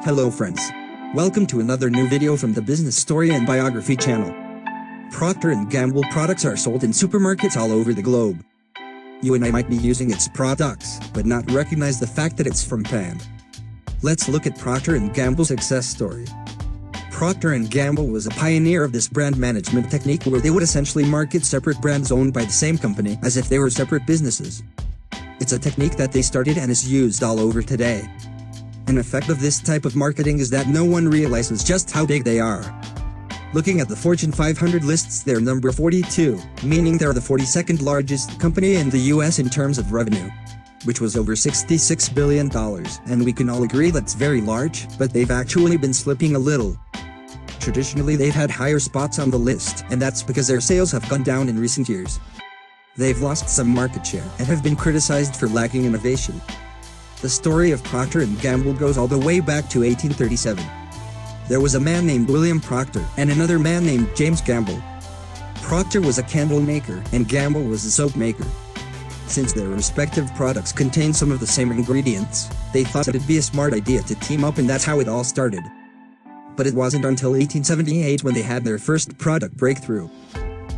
Hello friends. Welcome to another new video from the Business Story and Biography channel. Procter Gamble products are sold in supermarkets all over the globe. You and I might be using its products, but not recognize the fact that it's from Pan. Let's look at Procter Gamble's success story. Procter Gamble was a pioneer of this brand management technique where they would essentially market separate brands owned by the same company as if they were separate businesses. It's a technique that they started and is used all over today. An effect of this type of marketing is that no one realizes just how big they are. Looking at the Fortune 500 lists, they're number 42, meaning they're the 42nd largest company in the US in terms of revenue, which was over $66 billion, and we can all agree that's very large, but they've actually been slipping a little. Traditionally they've had higher spots on the list, and that's because their sales have gone down in recent years. They've lost some market share and have been criticized for lacking innovation. The story of Procter Gamble goes all the way back to 1837. There was a man named William Procter and another man named James Gamble. Procter was a candle maker and Gamble was a soap maker. Since their respective products contained some of the same ingredients, they thought it'd be a smart idea to team up, and that's how it all started. But it wasn't until 1878 when they had their first product breakthrough.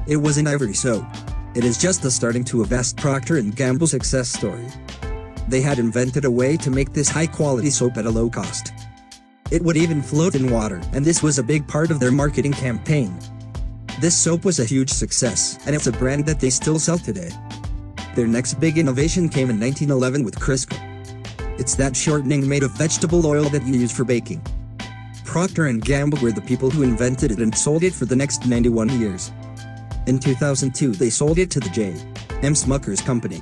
It was an ivory soap. It is just the starting to a vast Procter Gamble success story. They had invented a way to make this high-quality soap at a low cost. It would even float in water, and this was a big part of their marketing campaign. This soap was a huge success, and it's a brand that they still sell today. Their next big innovation came in 1911 with Crisco. It's that shortening made of vegetable oil that you use for baking. Procter Gamble were the people who invented it and sold it for the next 91 years. In 2002 they sold it to the J.M. Smucker's company.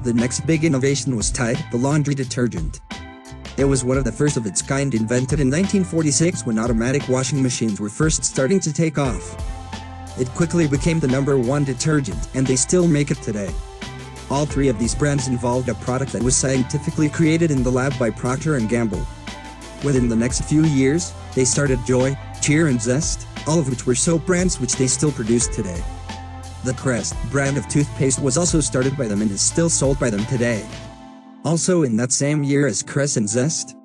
The next big innovation was Tide, the laundry detergent. It was one of the first of its kind, invented in 1946 when automatic washing machines were first starting to take off. It quickly became the #1 detergent, and they still make it today. All three of these brands involved a product that was scientifically created in the lab by Procter Gamble. Within the next few years, they started Joy, Cheer and Zest, all of which were soap brands which they still produce today. The Crest brand of toothpaste was also started by them and is still sold by them today. Also in that same year as Crest and Zest,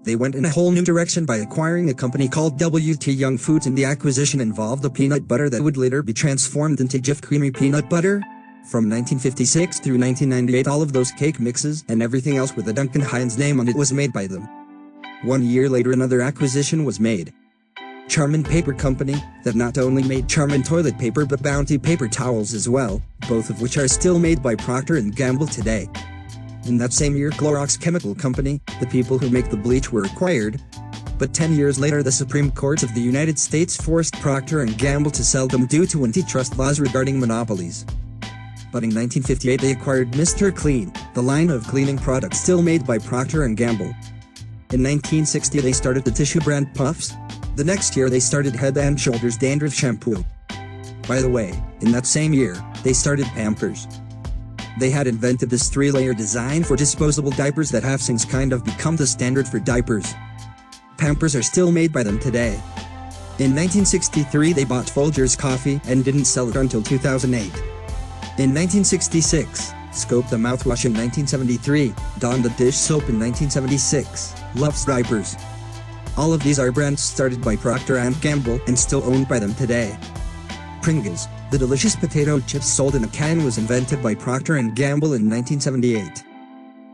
they went in a whole new direction by acquiring a company called W.T. Young Foods, and the acquisition involved the peanut butter that would later be transformed into Jif creamy peanut butter. From 1956 through 1998 all of those cake mixes and everything else with the Duncan Hines name on it was made by them. 1 year later another acquisition was made. Charmin Paper Company, that not only made Charmin toilet paper but Bounty paper towels as well, both of which are still made by Procter Gamble today. In that same year Clorox Chemical Company, the people who make the bleach, were acquired. But 10 years later the Supreme Court of the United States forced Procter Gamble to sell them due to antitrust laws regarding monopolies. But in 1958 they acquired Mr. Clean, the line of cleaning products still made by Procter Gamble. In 1960 they started the tissue brand Puffs. The next year they started Head & Shoulders dandruff shampoo. By the way, in that same year, they started Pampers. They had invented this 3-layer design for disposable diapers that have since kind of become the standard for diapers. Pampers are still made by them today. In 1963 they bought Folgers coffee and didn't sell it until 2008. In 1966, Scope the mouthwash in 1973, Dawn the dish soap in 1976, Luvs diapers. All of these are brands started by Procter Gamble and still owned by them today. Pringles, the delicious potato chips sold in a can, was invented by Procter Gamble in 1978.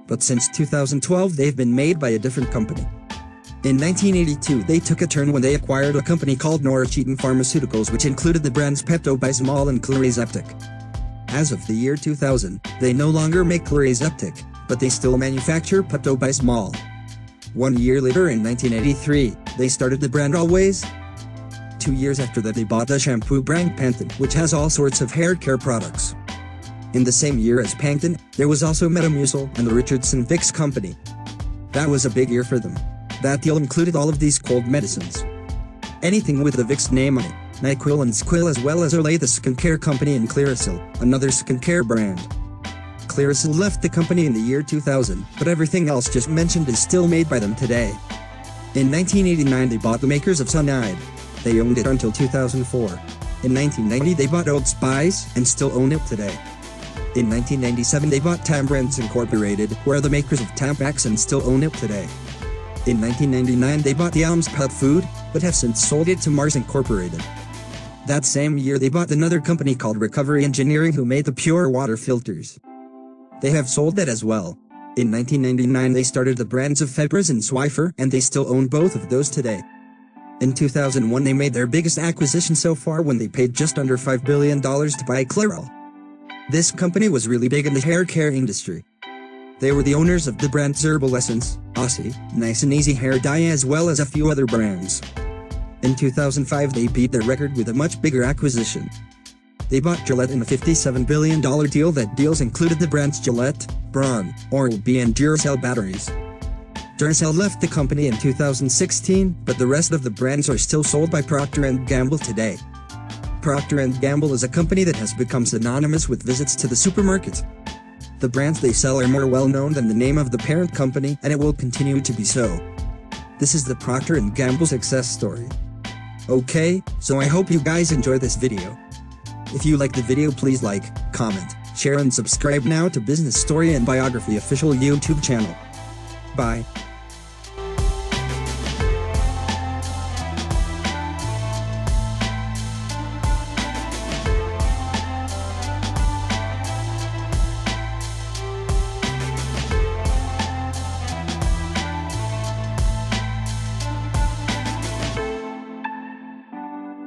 But since 2012 they've been made by a different company. In 1982 they took a turn when they acquired a company called Norwegian Pharmaceuticals, which included the brands Pepto-Bismol and Chloraseptic. As of the year 2000, they no longer make Chloraseptic, but they still manufacture Pepto-Bismol. 1 year later in 1983, they started the brand Always. 2 years after that they bought the shampoo brand Pantene, which has all sorts of hair care products. In the same year as Pantene, there was also Metamucil and the Richardson Vicks Company. That was a big year for them. That deal included all of these cold medicines. Anything with the Vicks name on it, NyQuil and Squil, as well as Olay the skincare company, and Clearasil, another skincare brand. Clearasil left the company in the year 2000, but everything else just mentioned is still made by them today. In 1989 they bought the makers of Sunide. They owned it until 2004. In 1990 they bought Old Spice and still own it today. In 1997 they bought Tam Brands Incorporated, who are the makers of Tampax and still own it today. In 1999 they bought the Alms Pet Food, but have since sold it to Mars Incorporated. That same year they bought another company called Recovery Engineering who made the pure water filters. They have sold that as well. In 1999 they started the brands of Febres and Swiffer, and they still own both of those today. In 2001 they made their biggest acquisition so far when they paid just under $5 billion to buy Clairol. This company was really big in the hair care industry. They were the owners of the brands Herbal Essence, Aussie, Nice and Easy Hair Dye as well as a few other brands. In 2005 they beat their record with a much bigger acquisition. They bought Gillette in a $57 billion deal. That deals included the brands Gillette, Braun, Oral-B and Duracell batteries. Duracell left the company in 2016, but the rest of the brands are still sold by Procter Gamble today. Procter Gamble is a company that has become synonymous with visits to the supermarket. The brands they sell are more well-known than the name of the parent company, and it will continue to be so. This is the Procter & Gamble success story. Okay, so I hope you guys enjoy this video. If you like the video, please like, comment, share and subscribe now to Business Story and Biography official YouTube channel. Bye.